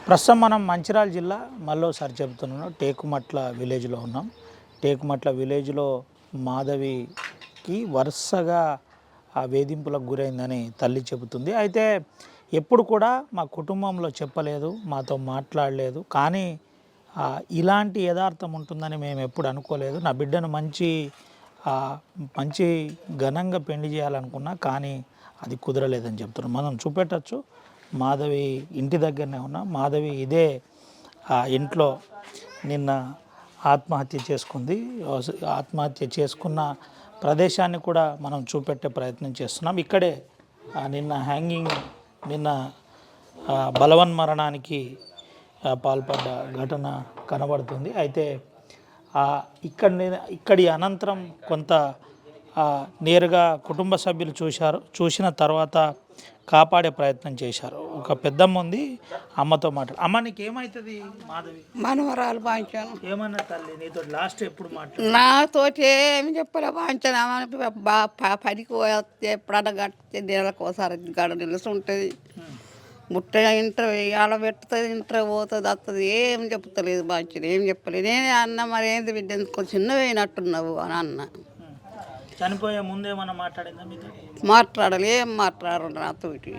ప్రస్తుతం మనం మంచిర్యాల జిల్లా మళ్ళోసారి చెబుతున్నాను టేకుమట్ల విలేజ్లో ఉన్నాం. టేకుమట్ల విలేజ్లో మాధవికి వరుసగా ఆ వేధింపులకు గురైందని తల్లి చెబుతుంది. అయితే ఎప్పుడు కూడా మా కుటుంబంలో చెప్పలేదు, మాతో మాట్లాడలేదు, కానీ ఇలాంటి యథార్థం ఉంటుందని మేము ఎప్పుడు అనుకోలేదు. నా బిడ్డను మంచి ఘనంగా పెళ్లి చేయాలనుకున్నా, కానీ అది కుదరలేదని చెప్తున్నాం. మనం చూపెట్టచ్చు. మాధవి ఇంటి దగ్గరనే ఉన్నా. మాధవి ఇదే ఇంట్లో నిన్న ఆత్మహత్య చేసుకుంది. ఆత్మహత్య చేసుకున్న ప్రదేశాన్ని కూడా మనం చూపెట్టే ప్రయత్నం చేస్తున్నాం. ఇక్కడే నిన్న బలవన్మరణానికి పాల్పడ్డ ఘటన కనబడుతుంది. అయితే ఇక్కడి అనంతరం కొంత నేరుగా కుటుంబ సభ్యులు చూసిన తర్వాత కాపాడే ప్రయత్నం చేశారు. ఒక పెద్దమ్మ ఉంది, అమ్మతో మాట్లాడు. అమ్మ, నీకు ఏమవుతుంది? మాధవి మనవరాలు బాంచాను. ఏమన్నా తల్లి నీతో లాస్ట్ ఎప్పుడు మాట్లాడు? నాతోటి ఏమి చెప్పలే బాంచాను. పనికి పోతే ఎప్పుడన్నా కట్టితే నెలకు ఒకసారి గడ నిలుస్తుంటుంది. ముట్ట ఇంటర్ ఇవాళ పెడుతుంది, ఇంటర్ పోతుంది, వస్తుంది. ఏం చెప్తలేదు బాంచను, ఏం చెప్పలేదు. నేనే అన్న మరి ఏంది బిడ్డ కొంచెం చిన్న పోయినట్టున్నావు అని అన్న. చనిపోయే ముందేమన్నా మాట్లాడిందా మీతో? మాట్లాడాలి, ఏం మాట్లాడరు నాతోటి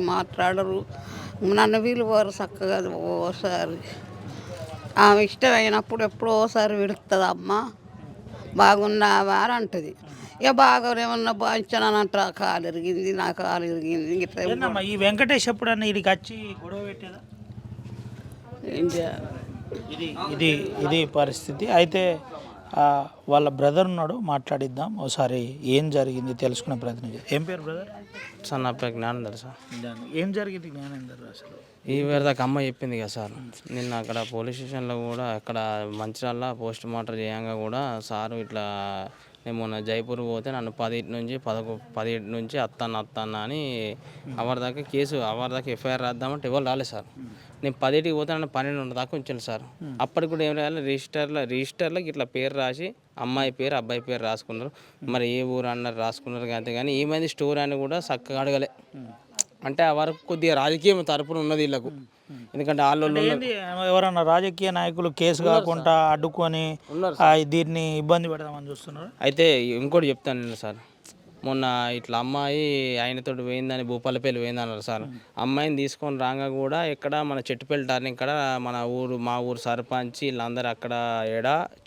మాట్లాడరు. నన్ను వీలువారు చక్కగా ఓసారి ఆమె ఇష్టమైనప్పుడు ఎప్పుడో ఒకసారి విడుతుంది. అమ్మ బాగున్నావా అని అంటుంది. ఇక బాగా ఏమన్నా బాంచానని అంటారు. కాలు ఇరిగింది, నా కాలు ఇరిగింది. ఇట్లా ఈ వెంకటేష్ ఎప్పుడన్నా ఇడికి వచ్చి గొడవ పెట్టేదా? ఏం చేయాలి? ఇది పరిస్థితి. అయితే వాళ్ళ బ్రదర్ ఉన్నాడు, మాట్లాడిద్దాం. ఒకసారి ఏం జరిగింది తెలుసుకునే ప్రయత్నం చేద్దాం. ఏం పేరు బ్రదర్? సార్ నా పేరు జ్ఞానేందర్ సార్. ఏం జరిగింది జ్ఞానేందర్? అసలు ఈ వేరదాకా అమ్మ చెప్పింది కదా సార్. నిన్న అక్కడ పోలీస్ స్టేషన్లో కూడా అక్కడ మంచిర్యాల పోస్ట్ మార్టం చేయంగా కూడా సారు ఇట్లా నేను మొన్న జైపూర్ పోతే నన్ను 10 నుంచి అత్తాన్న అని అవరిదాకా ఎఫ్ఐఆర్ రాద్దామంటే ఎవరు రాలేదు సార్. నేను 10కి పోతే నన్ను 12 దాకా ఉంచాను సార్. అప్పటికి కూడా ఏం రాయాలి, రిజిస్టర్లోకి ఇట్లా పేరు రాసి అమ్మాయి పేరు అబ్బాయి పేరు రాసుకున్నారు. మరి ఏ ఊరు అన్నారు రాసుకున్నారు. అంతే కానీ ఏమైంది స్టోరీ అని కూడా చక్కగా అడగలే. అంటే ఆ వరకు కొద్దిగా రాజకీయం తరపున ఉన్నది వీళ్ళకు. ఎందుకంటే వాళ్ళు ఎవరన్నా రాజకీయ నాయకులు కేసు కాకుండా అడ్డుకొని దీన్ని ఇబ్బంది పెడదామని చూస్తున్నారు. అయితే ఇంకోటి చెప్తాను నేను సార్. మొన్న ఇట్లా అమ్మాయి ఆయనతో పోయిందని భూపాలపల్లి పోయిందన్నారు సార్. అమ్మాయిని తీసుకొని రాగా కూడా ఇక్కడ మన చెట్టుపల్లి టర్నింగ్ ఇక్కడ మా ఊరు సర్పంచ్ వీళ్ళందరూ అక్కడ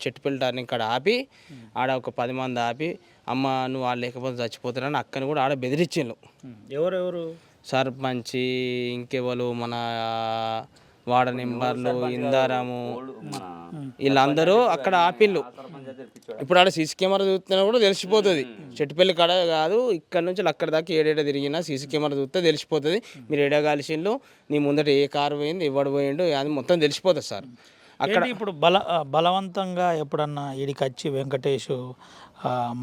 చెట్టుపల్లి టర్నింగ్ ఇక్కడ ఆపి ఆడ ఒక 10 మంది ఆపి అమ్మ నువ్వు వాళ్ళు లేకపోతే చచ్చిపోతారని అక్కని కూడా ఆడ బెదిరించిండ్రు. ఎవరెవరు? సర్పంచి, ఇంకెవరు మన వార్డు నెంబర్లు, ఇందారము, వీళ్ళందరూ అక్కడ ఆపిళ్ళు. ఇప్పుడు ఆడ సీసీ కెమెరా చూస్తున్నా కూడా తెలిసిపోతుంది. చెట్టుపల్లి కాడ కాదు, ఇక్కడ నుంచి అక్కడ దాకా ఏడేడ తిరిగినా సీసీ కెమెరా చూస్తే తెలిసిపోతుంది. మీరు ఏడగాల్సిండ్రు, నీ ముందట ఏ కారు పోయింది, ఎవడు పోయిండు, అది మొత్తం తెలిసిపోతుంది సార్. అక్కడ ఇప్పుడు బలవంతంగా ఎప్పుడన్నా ఈడికి వచ్చి వెంకటేష్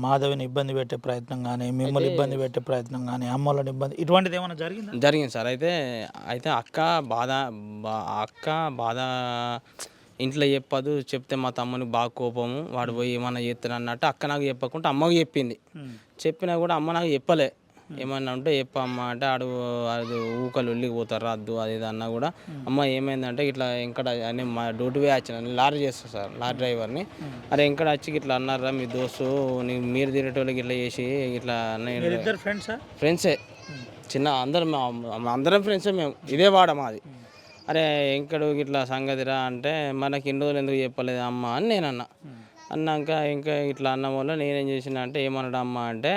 మాధవిని ఇబ్బంది పెట్టే ప్రయత్నం కానీ, మిమ్మల్ని ఇబ్బంది పెట్టే ప్రయత్నం కానీ, అమ్మలను ఇబ్బంది ఇటువంటిది ఏమైనా జరిగింది సార్. అయితే అక్క బాధ ఇంట్లో చెప్పదు. చెప్తే మా తమ్మునికి బాగా కోపము, వాడు పోయి ఏమన్నా చేస్తాడు అన్నట్టు అక్క నాకు చెప్పకుండా అమ్మకి చెప్పింది. చెప్పినా కూడా అమ్మ నాకు చెప్పలే. ఏమన్నా ఉంటే చెప్పమ్మ అంటే అది ఊకలు ఉల్లికి పోతారు రద్దు అది ఇది అన్నా కూడా అమ్మ ఏమైందంటే ఇట్లా ఇంకా నేను మా డ్యూటీ పోయి వచ్చిన, నేను లారీ చేస్తాను సార్, లారీ డ్రైవర్ని. అరే ఇంకా వచ్చి ఇట్లా అన్నారా మీ దోస్తు మీరు తినేటోళ్ళకి ఇట్లా చేసి ఇట్లా ఫ్రెండ్సే చిన్న అందరం ఫ్రెండ్సే మేము, ఇదే వాడ మాది. అరే ఇంకడు ఇట్లా సంగతిరా అంటే మనకి ఇన్ని రోజులు ఎందుకు చెప్పలేదు అమ్మ అని నేను అన్నాక ఇంకా ఇట్లా అన్న వల్ల నేనేం చేసిన అంటే ఏమన్నాడు అమ్మ అంటే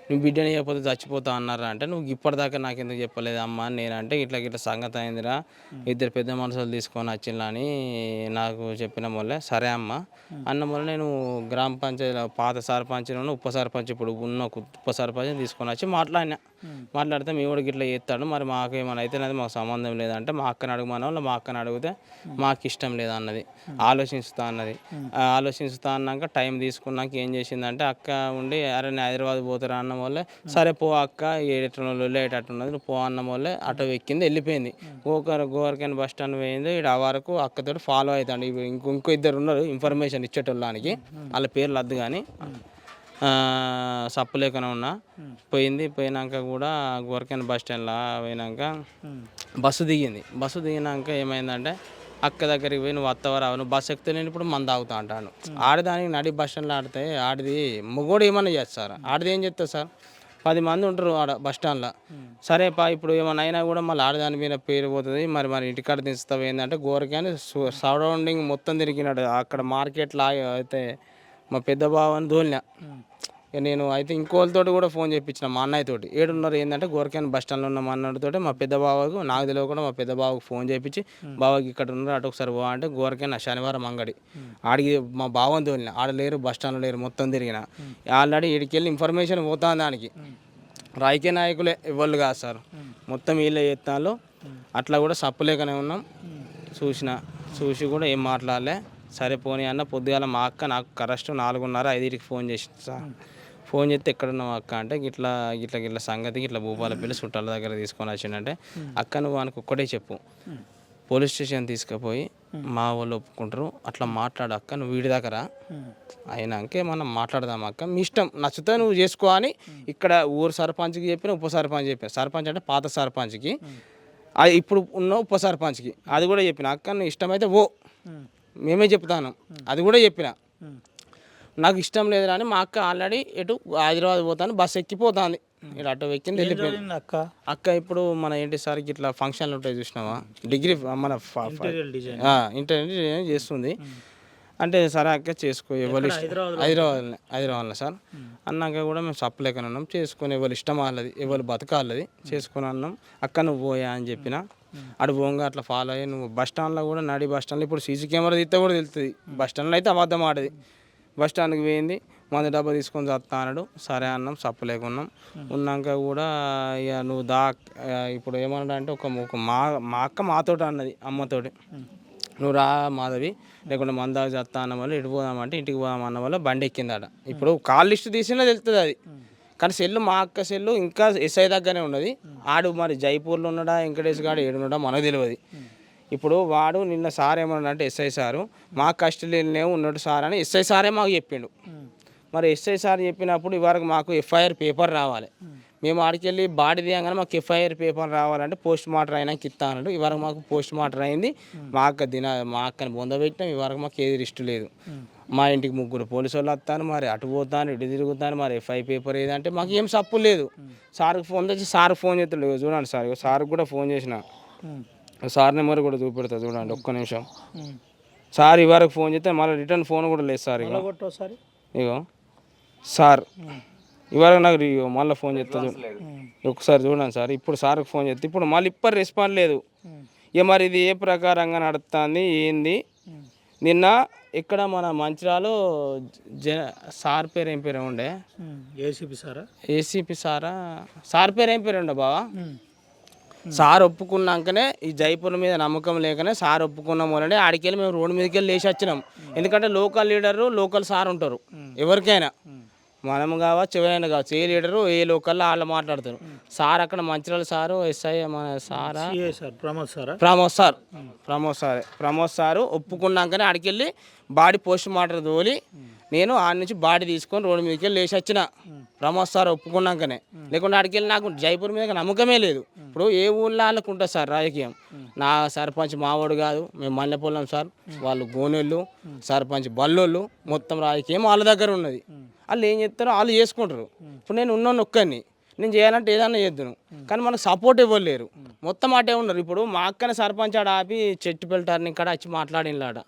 నువ్వు బిడ్డని చెప్పకపోతే చచ్చిపోతావు అన్నారా అంటే నువ్వు ఇప్పటిదాకా నాకు ఎందుకు చెప్పలేదు అమ్మ అని నేనంటే ఇట్లా సంగతి అయిందిరా, ఇద్దరు పెద్ద మనుషులు తీసుకొని వచ్చిండ్లా అని నాకు చెప్పిన వల్లే సరే అమ్మ అన్న వల్ల నేను గ్రామ పంచాయతీ పాత సర్పంచ్ను ఉప సర్పంచ్ ఇప్పుడు ఉన్న ఉప సర్పంచ్ తీసుకొని వచ్చి మాట్లాడితే మీ వాడికి ఇట్లా చేస్తాడు, మరి మాకు ఏమైనా అయితే మాకు సంబంధం లేదంటే మా అక్కని అడగమని వాళ్ళు మా అక్కని అడిగితే మాకు ఇష్టం లేదు అన్నది. ఆలోచిస్తా అన్నాక టైం తీసుకున్నాక ఏం చేసిందంటే అక్క ఉండి అరే నేను హైదరాబాద్ పోతారా అన్న వల్లే సరే పో అక్క ఏటట్టున్నది నువ్వు పో అన్న వల్లే ఆటో ఎక్కింది వెళ్ళిపోయింది. గోవర్కన్ బస్ స్టాండ్ పోయింది. ఇక్కడ ఆ వరకు అక్కతో ఫాలో అవుతాడు. ఇంకో ఇద్దరు ఉన్నారు ఇన్ఫర్మేషన్ ఇచ్చేటోళ్ళకి, వాళ్ళ పేర్లు వద్దు కానీ సప్పు లేకనే ఉన్నా. పోయినాక కూడా గోవర్కన్ బస్ స్టాండ్లో పోయినాక బస్సు దిగింది. బస్సు దిగినాక ఏమైందంటే అక్క దగ్గరికి పోయి నువ్వు వస్తావా రావు, నువ్వు బస్సు ఎక్కితే నేను ఇప్పుడు మందు తాగుతా అంటాను. ఆడదానికి నడి బస్ స్టాండ్లో ఆడితే ఆడిది మొగోడు ఏమన్నా చేస్తారు, ఆడిది ఏం చేస్తారు సార్? 10 మంది ఉంటారు ఆడ బస్ స్టాండ్లో. సరే ఇప్పుడు ఏమైనా అయినా కూడా మళ్ళీ ఆడదాని మీద పేరు పోతుంది, మరి ఇంటికాడ దించుతావు ఏంటంటే గోరకాని సరౌండింగ్ మొత్తం తిరిగినాడు. అక్కడ మార్కెట్లో అయితే మా పెద్ద బావని దోలినా. నేను అయితే ఇంకోళ్ళతో కూడా ఫోన్ చేయించిన మా అన్నయ్యతోటి. ఏడున్నారు ఏంటంటే గోరకాని బస్ స్టాండ్లో ఉన్న మా అన్నయ్యతోటి మా పెద్ద బావకు నాకు తెలియకుండా మా పెద్ద బావకు ఫోన్ చేయించి బావకి ఇక్కడ ఉన్నారు అటు ఒకసారి పో అంటే గోరకాని శనివారం అంగడి ఆడికి మా బావని తోలిన. ఆడ లేరు, బస్ స్టాండ్లో లేరు, మొత్తం తిరిగిన. ఆల్రెడీ ఇక్కడికి వెళ్ళి ఇన్ఫర్మేషన్ పోతాను దానికి. రాజకీయ నాయకులే ఎవరు కాదు సార్, మొత్తం వీళ్ళే చేస్తాను. అట్లా కూడా సప్పులేకనే ఉన్నాం. చూసి కూడా ఏం మాట్లాడలే. సరే పోనీ అన్న. పొద్దుగాల మా అక్క నాకు కరెక్ట్ 4:30-5కి ఫోన్ చేసింది సార్. ఫోన్ చేస్తే ఎక్కడున్నావు అక్క అంటే గిట్ల సంగతి ఇట్లా భూపాలపల్లి చుట్టాల దగ్గర తీసుకొని వచ్చిందంటే, అక్క నువ్వు వానికి ఒక్కటే చెప్పు, పోలీస్ స్టేషన్ తీసుకుపోయి మా వాళ్ళు ఒప్పుకుంటారు, అట్లా మాట్లాడు అక్క, నువ్వు వీడి దగ్గర అయినాకే మనం మాట్లాడదాం అక్క, మీ ఇష్టం, నచ్చితే నువ్వు చేసుకో అని ఇక్కడ ఊరు సర్పంచ్కి చెప్పిన, ఉప సర్పంచ్ చెప్పిన. సర్పంచ్ అంటే పాత సర్పంచ్కి, అది ఇప్పుడు ఉన్న ఉప సర్పంచ్కి అది కూడా చెప్పిన. అక్క నువ్వు ఇష్టమైతే ఓ మేమే చెప్తాను అది కూడా చెప్పిన. నాకు ఇష్టం లేదు అని మా అక్క ఆల్రెడీ ఎటు హైదరాబాద్ పోతాను బస్సు ఎక్కిపోతుంది. ఇక్కడ ఆటో ఎక్కింది వెళ్ళిపోయింది. అక్క ఇప్పుడు మన ఏంటి సార్ ఇట్లా ఫంక్షన్లు ఉంటాయి చూసినావా, డిగ్రీ మన ఇంటీరియర్ చేస్తుంది అంటే. సరే అక్క చేసుకో, ఎవరు హైదరాబాద్లో సార్ అన్నాక కూడా మేము సప్పలేకనే ఉన్నాం. చేసుకొని ఎవరు ఇష్టం వాళ్ళది, ఎవరు బతకాలది చేసుకొని అన్నాం. అక్క నువ్వు పోయా అని చెప్పిన. అటు పోంగా అట్లా ఫాలో అయ్యి నువ్వు బస్ స్టాండ్లో కూడా నడి బస్ స్టాండ్లో ఇప్పుడు సీసీ కెమెరా తీస్తే కూడా తెలుస్తుంది. బస్ స్టాండ్లో అయితే అబద్ధం ఆడది. బస్ స్టాండ్కి పోయింది, మందు డబ్బా తీసుకొని వస్తా అన్నాడు. సరే అన్నాం, సప్పలేకున్నాం. ఉన్నాక కూడా ఇక నువ్వు ఇప్పుడు ఏమన్నా అంటే మా అక్క మాతోటి అన్నది అమ్మతోటి, నువ్వు రా మాధవి, లేకుంటే మందా చేస్తా అన్న వాళ్ళు ఇటు పోదామంటే ఇంటికి పోదామన్న వాళ్ళు బండి ఎక్కిందట. ఇప్పుడు కాల్ లిస్ట్ తీసినా తెలుస్తుంది అది, కానీ సెల్లు మా అక్క సెల్లు ఇంకా ఎస్ఐ దగ్గరనే ఉన్నది. ఆడు మరి జైపూర్లో ఉన్నాడా వెంకటేష్ గాడు ఏడున్నాడా మనకు తెలియదు. ఇప్పుడు వాడు నిన్న సార్ ఏమన్నా అంటే ఎస్ఐ సారు మా కస్టడీలోనే ఉన్నాడు సార్ అని ఎస్ఐ సారే మాకు చెప్పిండు. మరి ఎస్ఐ సార్ చెప్పినప్పుడు ఇవరకు మాకు ఎఫ్ఐఆర్ పేపర్ రావాలి. మేము ఆడికి వెళ్ళి బాడీ తీయగానే మాకు ఎఫ్ఐఆర్ పేపర్ రావాలంటే పోస్ట్ మార్టం అయినాక ఇస్తా అన్నాడు. ఇవరకు మాకు పోస్ట్ మార్టం అయింది. మా అక్కని బొందబెట్టాం. ఇవరకు మాకు ఏది రిస్ట్ లేదు. మా ఇంటికి 3 పోలీసు వాళ్ళు వస్తాను, మరి అటు పోతాను ఇటు తిరుగుతాను, మరి ఎఫ్ఐ పేపర్ ఏదంటే మాకు ఏం సప్పు లేదు. సార్కి ఫోన్ చేసి సార్ ఫోన్ చేస్తాడు. చూడండి సార్, సార్కి కూడా ఫోన్ చేసిన, సార్ నెంబర్ కూడా చూపెడతా చూడండి ఒక్క నిమిషం. సార్ ఇవరకు ఫోన్ చేస్తే మళ్ళీ రిటర్న్ ఫోన్ కూడా లేదు సార్. ఇగో సార్ ఇవరకు నాకు మళ్ళీ ఫోన్ చేస్తా ఒకసారి చూడండి సార్. ఇప్పుడు సార్కి ఫోన్ చేస్తే ఇప్పుడు మళ్ళీ ఇప్పటి రెస్పాండ్ లేదు. ఇక మరి ఇది ఏ ప్రకారంగా నడుస్తుంది ఏంది? నిన్న ఇక్కడ మన మంచిరాలు సార్ పేరు ఏం పేరు ఉండే, ఏసీపీ సారా సార్ పేరు ఏం పేరు ఉండే బావా? సార్ ఒప్పుకున్నాకనే ఈ జైపూర్ మీద నమ్మకం లేకనే సార్ ఒప్పుకున్నాం వల్లనే ఆడికెళ్ళి మేము రోడ్డు మీదకి వెళ్ళి లేచి వచ్చినాం. ఎందుకంటే లోకల్ లీడరు లోకల్ సార్ ఉంటారు ఎవరికైనా, మనం కావచ్చు ఎవరైనా కావచ్చు, ఏ లీడరు ఏ లోకల్లో వాళ్ళు మాట్లాడతారు. సార్ అక్కడ మంచిర్యాల సారు ఎస్ఐ మన సారా ప్రమోద్ సారు ఒప్పుకున్నాకనే ఆడికెళ్ళి బాడీ పోస్ట్ మార్టం తోలి నేను ఆడి నుంచి బాడీ తీసుకొని రోడ్డు మీదకి వెళ్ళి లేచి వచ్చిన. ప్రమోద్ సార్ ఒప్పుకున్నాకనే, లేకుంటే ఆడికెళ్ళి నాకు జైపూర్ మీద నమ్మకమే లేదు. ఇప్పుడు ఏ ఊళ్ళో వాళ్ళకు ఉంటుంది సార్ రాజకీయం. నా సర్పంచ్ మావాడు కాదు, మేము మల్లెపొల్లం సార్, వాళ్ళు గోనెళ్ళు సర్పంచ్ బల్లోళ్ళు, మొత్తం రాజకీయం వాళ్ళ దగ్గర ఉన్నది. వాళ్ళు ఏం చేస్తారో వాళ్ళు చేసుకుంటారు. ఇప్పుడు నేను ఉన్నాను ఒక్కడిని, నేను చేయాలంటే ఏదన్నా చేద్దును, కానీ మనకు సపోర్ట్ ఇవ్వలేరు. మొత్తం అటే ఉన్నారు. ఇప్పుడు మా అక్కని సర్పంచ్ ఆడ ఆపి చెట్టుపల్లి టర్నింగ్ కాడ వచ్చి మాట్లాడినాడ.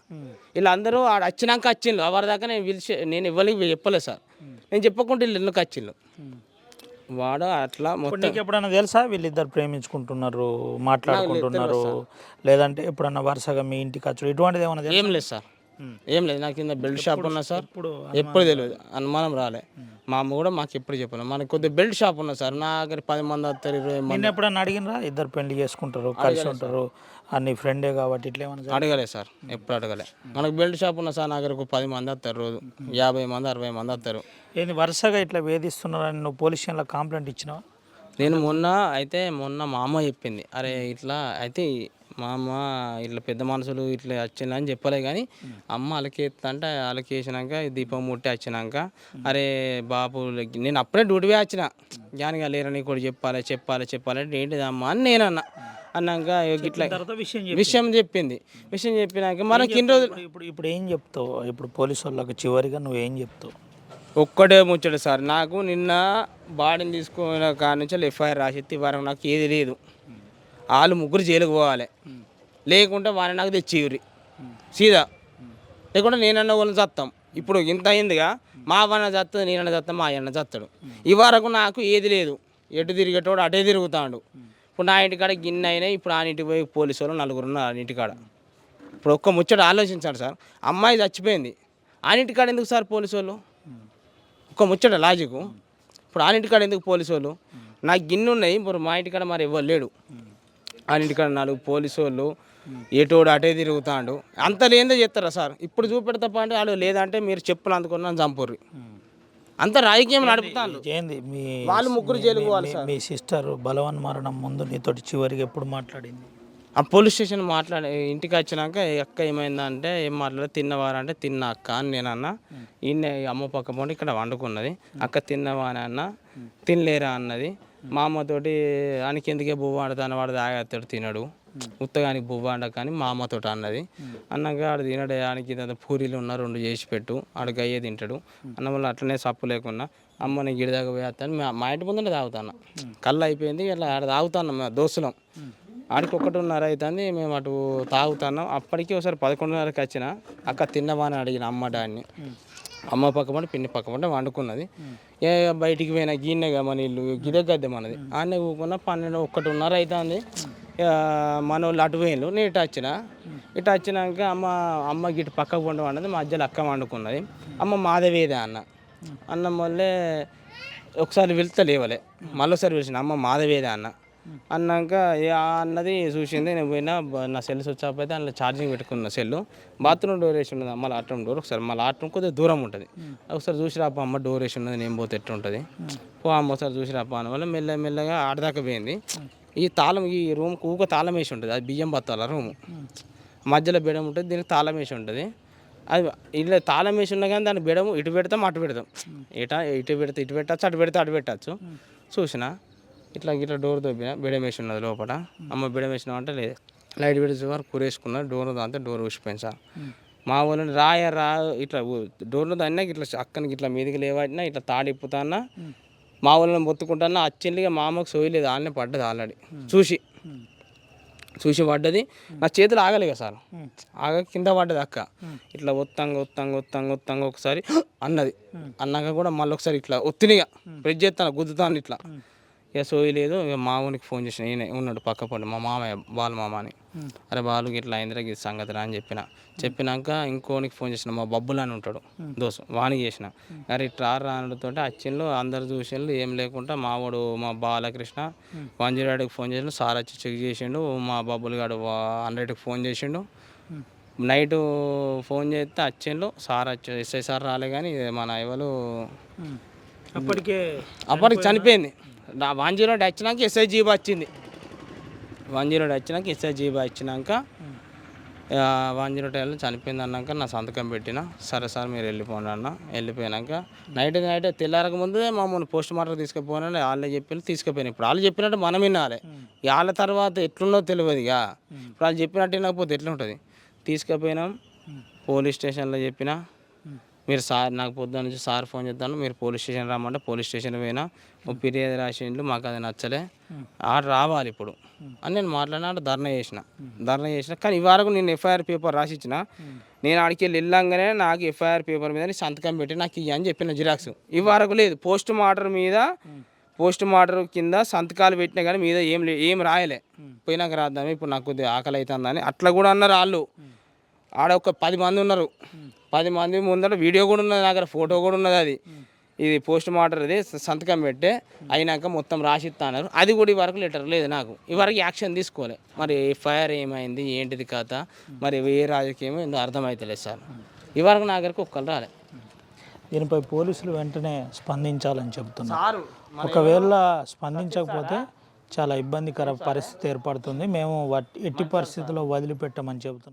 వీళ్ళందరూ ఆడ వచ్చినాక వచ్చిండ్రు. ఎవరి దాకా నేను ఇవ్వలేక చెప్పలేదు సార్. నేను చెప్పకుండా వీళ్ళు ఎందుకు వచ్చిండ్రు వాడు అట్లా మొత్తం. ఎప్పుడన్నా తెలుసా వీళ్ళిద్దరు ప్రేమించుకుంటున్నారు, మాట్లాడుకుంటున్నారు, లేదంటే ఎప్పుడన్నా వరుసగా మీ ఇంటికి వచ్చి ఇటువంటిది ఏమన్నా? ఏం లేదు సార్, ఏం లేదు. నాకు కింద బెల్ట్ షాప్ ఉన్నా సార్, ఎప్పుడు తెలియదు, అనుమానం రాలే. మా అమ్మ కూడా మాకు ఎప్పుడు చెప్పలేదు. మనకు కొద్దిగా బెల్ట్ షాప్ ఉన్నా సార్, నా దగ్గర 10 మంది వస్తారు, 20 మంది. ఎప్పుడన్నా అడిగినరా ఇద్దరు పెళ్లి చేసుకుంటారు కలిసి ఉంటారు అని ఫ్రెండే కాబట్టి ఇట్లా ఏమన్నా? అడగలేదు సార్, ఎప్పుడు అడగలే. మనకు బెల్ట్ షాప్ ఉన్నా సార్, నా దగ్గర 10 మంది వస్తారు, రోజు 50 మంది 60 మంది వస్తారు. ఏంది వరుసగా ఇట్లా వేధిస్తున్నారని నువ్వు పోలీస్ స్టేషన్లో కంప్లైంట్ ఇచ్చినావా? నేను మొన్న మా అమ్మ చెప్పింది, అరే ఇట్లా అయితే మా అమ్మ ఇట్లా పెద్ద మనుషులు ఇట్లా వచ్చిందని అని చెప్పలే, కానీ అమ్మ అలకేస్తంటే అలకేసినాక దీపం ముట్టి వచ్చినాక అరే బాబు నేను అప్పుడే డ్యూటీ వచ్చిన, జ్ఞానిగా లేరని కూడా చెప్పాలి అంటే ఏంటిది అమ్మ అని నేనన్నా. అన్నాక ఇట్లా తర్వాత విషయం చెప్పినాక మనకి ఇన్ని రోజులు ఇప్పుడు ఏం చెప్తావు? ఇప్పుడు పోలీసు వాళ్ళకి చివరిగా నువ్వు ఏం చెప్తావు? ఒక్కటే ముచ్చట సార్, నాకు నిన్న బాడీని తీసుకున్న కాడ నుంచి ఎఫ్ఐఆర్ రాసి వరకు నాకు ఏది లేదు. వాళ్ళు ముగ్గురు జైలుకు పోవాలి, లేకుంటే వారిని నాకు తెచ్చివ్వరి సీదా, లేకుంటే నేనన్న వాళ్ళని చస్తాం. ఇప్పుడు ఇంత అయిందిగా, మా అన్న చస్తుంది, నేనన్న చస్తాం, మా అన్న చస్తాడు. ఈ వరకు నాకు ఏది లేదు. ఎటు తిరిగేటోడు అటే తిరుగుతాడు. ఇప్పుడు నా ఇంటికాడ గిన్నె అయినాయి. ఇప్పుడు ఆ ఇంటికి పోయి పోలీసు వాళ్ళు 4 ఉన్నారు ఆ ఇంటికాడ. ఇప్పుడు ఒక్క ముచ్చట ఆలోచించాడు సార్, అమ్మాయి చచ్చిపోయింది, ఆ ఇంటికాడ ఎందుకు సార్ పోలీసు వాళ్ళు? ఒక్క ముచ్చట లాజిక్. ఇప్పుడు ఆ ఇంటికాడ ఎందుకు పోలీసు వాళ్ళు? నాకు గిన్నె ఉన్నాయి, ఇప్పుడు మా ఇంటికాడ మరి ఎవరు లేడు. ఆ ఇంటికాడ 4 పోలీసు వాళ్ళు, ఏటోడు అటే తిరుగుతాడు. అంత లేదో చేస్తారా సార్? ఇప్పుడు చూపెడతా అంటే వాడు లేదంటే మీరు చెప్పులు అందుకున్నా చంపుర్రి. అంత రాజకీయం నడుపుతాను. ఏంది మీ వాళ్ళు ముగ్గురు జైలుకు పోవాలి సార్. మీ సిస్టర్ బలవన్ మరణం ముందు నీతోటి చివరికి ఎప్పుడు మాట్లాడింది? ఆ పోలీస్ స్టేషన్ ఇంటికి వచ్చినాక అక్క ఏమైందంటే ఏం మాట్లాడదు, తిన్నవారంటే తిన్నా అక్క అని నేను అన్న. ఈయన అమ్మ పక్క పోండి ఇక్కడ వండుకున్నది. అక్క తిన్నవా అని అన్న, తినలేరా అన్నది. మా అమ్మతోటి ఆయనకి ఎందుకే బువ్వ వండుతాను, వాడు తాగేస్తాడు తినడు, ఉత్తగానికి బువ్వ వండ కానీ మా అమ్మతోటి అన్నది. అన్నాక ఆడు తినడే, ఆడికి పూరీలు ఉన్న 2 చేసి పెట్టు, ఆడు గయ్యే తింటాడు అన్న వల్ల అట్లనే సప్పు లేకున్నా అమ్మ నేను గిడిదాకా పోయేస్తాను. మా ఇంటి ముందు తాగుతాను, కళ్ళు అయిపోయింది ఇలా ఆడ తాగుతాను. మేము దోస్తులం, ఆడికి 1:30 అవుతుంది, మేము అటు తాగుతున్నాం. అప్పటికి ఒకసారి 11:30కి వచ్చిన అక్క తిన్నవా అని అడిగిన అమ్మ డాన్ని. అమ్మ పక్కపండి పిన్ని పక్కపండి వండుకున్నది. ఏ బయటికి పోయినా గిన్నెగా మన ఇల్లు గిదే గద్దె మనది, ఆడనే కూకున్నా 12, 1:30 అవుతుంది. మన వాళ్ళు అటు పోయిన్లు, నేను ఇటు వచ్చినాక అమ్మ గిటు పక్కకు పండు అన్నది. మధ్యలో అక్క వండుకున్నది. అమ్మ మాధవేదే అన్నం వల్లే ఒకసారి వెళ్తే లేవలే, మళ్ళీసారి పిలిచిన అమ్మ మాధవేదే అన్నాక అన్నది చూసింది. నేను పోయినా, నా సెల్ స్విచ్ ఆఫ్ అయితే అందులో ఛార్జింగ్ పెట్టుకున్న సెల్లు. బాత్రూమ్ డోర్ వేసి ఉన్నది అమ్మ, లాట్రూమ్ డోర్. ఒకసారి మా లాట్రూమ్ కొద్దిగా దూరం ఉంటుంది, ఒకసారి చూసి రాప అమ్మ డోర్ వేసి ఉన్నది, నేను పోతే ఎట్టుంటుంది పో అమ్మ ఒకసారి చూసి రాప అన్న వల్ల మెల్లగా ఆడదాకా పోయింది. ఈ తాళం ఈ రూమ్కి ఊక తాళం వేసి ఉంటుంది, అది బియ్యం బత్తాల రూము, మధ్యలో బెడం ఉంటుంది, దీనికి తాళం వేసి ఉంటుంది. అది ఇలా తాళం వేసి ఉన్నా కానీ దాన్ని బెడము ఇటు పెడతాం అటు పెడతాం, ఇటు పెడితే ఇటు పెట్టచ్చు, అటు పెడితే అటు పెట్టచ్చు. చూసిన ఇట్లా డోర్ దొబ్బిన, బెడం వేసి ఉన్నది లోపల. అమ్మ బెడం వేసినావు అంటే లేదు, లైట్ పెట్టి వరకు కూరేసుకున్నా. డోర్ దాంతో డోర్ ఊసిపోయింది సార్. మా వాళ్ళని రా ఇట్లా డోర్లో దాన్నా ఇట్లా అక్కనికి ఇట్లా మీదికి లేవట్టినా, ఇట్లా తాడిప్పుతాన్నా, మా వాళ్ళని మొత్తుకుంటాన్నా. అచ్చిందిగా మా అమ్మకు సోయలేదు, వాళ్ళనే పడ్డది ఆల్రెడీ. చూసి పడ్డది, నా చేతులు ఆగలేక సార్, కింద పడ్డది అక్క. ఇట్లా ఒత్తంగా ఒకసారి అన్నది. అన్నాక కూడా మళ్ళీ ఒకసారి ఇట్లా ఒత్తినిగా ప్రెస్ చేస్తాను, గుద్దుతాను ఇట్లా. ఇక సోయి లేదు. ఇక మావునికి ఫోన్ చేసిన, ఈయన ఉన్నాడు పక్క పండు మా మామయ్య బాలు మామ అని. అరే బాలుకి ఇట్లా అయిందిరా ఇది సంగతి రా అని చెప్పినాక ఇంకోనికి ఫోన్ చేసిన, మా బబ్బులు అని ఉంటాడు దోస్తు, వానికి చేసిన. అరే ఇట్లా రానుతో అచ్చిండ్లు, అందరు చూసిండ్లు, ఏం లేకుండా మావాడు మా బాలకృష్ణ 108కి ఫోన్ చేసిండు, సార్ వచ్చి చెక్ చేసిండు. మా బబ్బులు గాడు 100కి ఫోన్ చేసిండు. నైట్ ఫోన్ చేస్తే వచ్చిండ్లు, సార్ వచ్చి ఎస్ఐ సార్ రాలే కానీ మన ఎవరు అప్పటికి చనిపోయింది. 108 వచ్చినాక ఎస్ఐ జీబా వచ్చింది. 108 వచ్చినాక ఎస్ఐ జీబా వచ్చినాక 108 చనిపోయింది అన్నాక నా సంతకం పెట్టిన. సరే సార్ మీరు వెళ్ళిపోండి అన్న. వెళ్ళిపోయినాక నైట్ తెల్లారక ముందే మమ్మల్ని పోస్ట్ మార్టం తీసుకుపోయినా వాళ్ళే చెప్పి తీసుకుపోయినా. ఇప్పుడు వాళ్ళు చెప్పినట్టు మనం వినాలి, వాళ్ళ తర్వాత ఎట్లున్నదో తెలియదు. ఇక ఇప్పుడు వాళ్ళు చెప్పినట్టు వినకపోతే ఎట్లుంటుంది. తీసుకుపోయినాం, పోలీస్ స్టేషన్లో చెప్పిన, మీరు సార్ నాకు పొద్దున్న నుంచి సార్ ఫోన్ చేద్దాను, మీరు పోలీస్ స్టేషన్ రమ్మంటే పోలీస్ స్టేషన్ పోయినా, ఫిర్యాదు రాసిండ్లు, మాకు అది నచ్చలే, ఆడ రావాలి ఇప్పుడు అని నేను మాట్లాడినా. ధర్నా చేసిన కానీ ఈ వరకు నేను ఎఫ్ఐఆర్ పేపర్ రాసిచ్చిన. నేను ఆడికి వెళ్ళంగానే నాకు ఎఫ్ఐఆర్ పేపర్ మీద సంతకం పెట్టి నాకు ఇయ్య అని చెప్పిన జిరాక్స్. ఈ వరకు లేదు. పోస్ట్ మార్టం కింద సంతకాలు పెట్టినా కానీ మీద ఏం రాయలే. పోయినాక రాద్దాము, ఇప్పుడు నాకు కొద్దిగా ఆకలి అవుతుందని అట్లా కూడా అన్నారు వాళ్ళు. ఆడ ఒక 10 మంది ఉన్నారు. 10 మంది ముందర వీడియో కూడా ఉన్నది, నా దగ్గర ఫోటో కూడా ఉన్నది. ఇది పోస్ట్ మార్టం ఇది సంతకం పెట్టే అయినాక మొత్తం రాసిస్తా అన్నారు. అది కూడా ఈ వరకు లెటర్ లేదు నాకు. ఈ వరకు యాక్షన్ తీసుకోలే. మరి ఎఫ్ఐఆర్ ఏమైంది, ఏంటిది కథ, మరి ఏ రాజకీయం ఏందో అర్థమవుతలేదు సార్. ఈ వరకు నా దగ్గరకు ఒక్కరు రాలే. దీనిపై పోలీసులు వెంటనే స్పందించాలని చెబుతున్నారు. ఒకవేళ స్పందించకపోతే చాలా ఇబ్బందికర పరిస్థితి ఏర్పడుతుంది. మేము ఎట్టి పరిస్థితుల్లో వదిలిపెట్టమని చెబుతున్నాం.